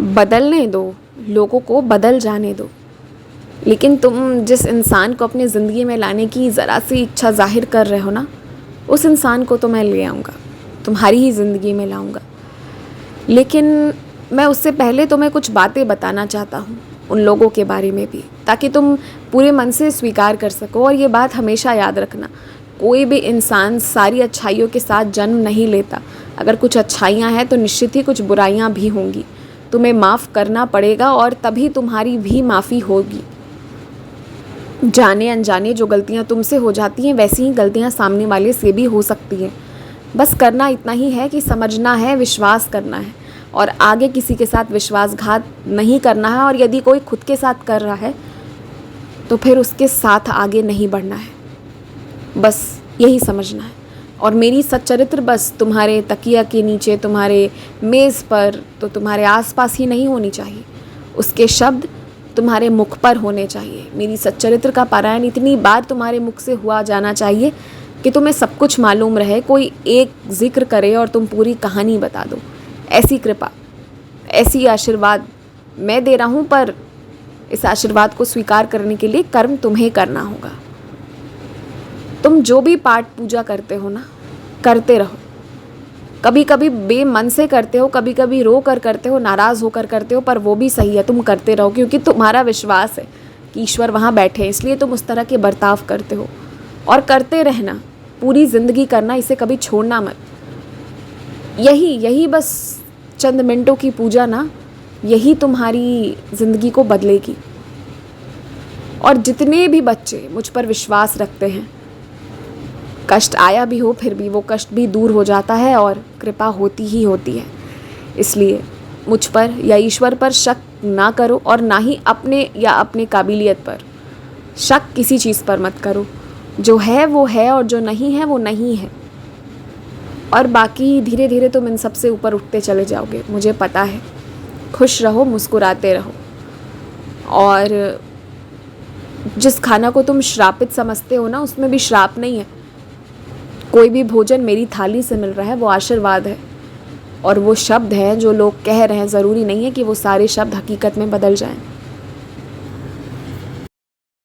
बदलने दो, लोगों को बदल जाने दो, लेकिन तुम जिस इंसान को अपनी ज़िंदगी में लाने की ज़रा सी इच्छा ज़ाहिर कर रहे हो ना, उस इंसान को तो मैं ले आऊँगा, तुम्हारी ही ज़िंदगी में लाऊँगा। लेकिन मैं उससे पहले तुम्हें कुछ बातें बताना चाहता हूँ, उन लोगों के बारे में भी, ताकि तुम पूरे मन से स्वीकार कर सको। और ये बात हमेशा याद रखना, कोई भी इंसान सारी अच्छाइयों के साथ जन्म नहीं लेता। अगर कुछ अच्छाइयाँ हैं तो निश्चित ही कुछ बुराइयाँ भी होंगी। तुम्हें माफ़ करना पड़ेगा और तभी तुम्हारी भी माफ़ी होगी। जाने अनजाने जो गलतियाँ तुमसे हो जाती हैं, वैसी ही गलतियाँ सामने वाले से भी हो सकती हैं। बस करना इतना ही है कि समझना है, विश्वास करना है और आगे किसी के साथ विश्वासघात नहीं करना है। और यदि कोई खुद के साथ कर रहा है तो फिर उसके साथ आगे नहीं बढ़ना है, बस यही समझना है। और मेरी सच्चरित्र बस तुम्हारे तकिया के नीचे, तुम्हारे मेज़ पर, तो तुम्हारे आसपास ही नहीं होनी चाहिए, उसके शब्द तुम्हारे मुख पर होने चाहिए। मेरी सच्चरित्र का पारायण इतनी बार तुम्हारे मुख से हुआ जाना चाहिए कि तुम्हें सब कुछ मालूम रहे, कोई एक जिक्र करे और तुम पूरी कहानी बता दो। ऐसी कृपा, ऐसी आशीर्वाद मैं दे रहा हूँ, पर इस आशीर्वाद को स्वीकार करने के लिए कर्म तुम्हें करना होगा। तुम जो भी पाठ पूजा करते हो ना, करते रहो। कभी कभी बेमन से करते हो, कभी कभी रो कर करते हो, नाराज़ होकर करते हो, पर वो भी सही है, तुम करते रहो, क्योंकि तुम्हारा विश्वास है कि ईश्वर वहाँ बैठे हैं, इसलिए तुम उस तरह के बर्ताव करते हो। और करते रहना, पूरी ज़िंदगी करना, इसे कभी छोड़ना मत। यही बस चंद मिनटों की पूजा ना, यही तुम्हारी ज़िंदगी को बदलेगी। और जितने भी बच्चे मुझ पर विश्वास रखते हैं, कष्ट आया भी हो फिर भी वो कष्ट भी दूर हो जाता है और कृपा होती ही होती है। इसलिए मुझ पर या ईश्वर पर शक ना करो और ना ही अपने या अपने काबिलियत पर। शक किसी चीज़ पर मत करो, जो है वो है और जो नहीं है वो नहीं है। और बाकी धीरे धीरे तुम इन सब से ऊपर उठते चले जाओगे, मुझे पता है। खुश रहो, मुस्कुराते रहो। और जिस खाना को तुम श्रापित समझते हो ना, उसमें भी श्राप नहीं है। कोई भी भोजन मेरी थाली से मिल रहा है वो आशीर्वाद है। और वो शब्द हैं जो लोग कह रहे हैं, ज़रूरी नहीं है कि वो सारे शब्द हकीकत में बदल जाएं।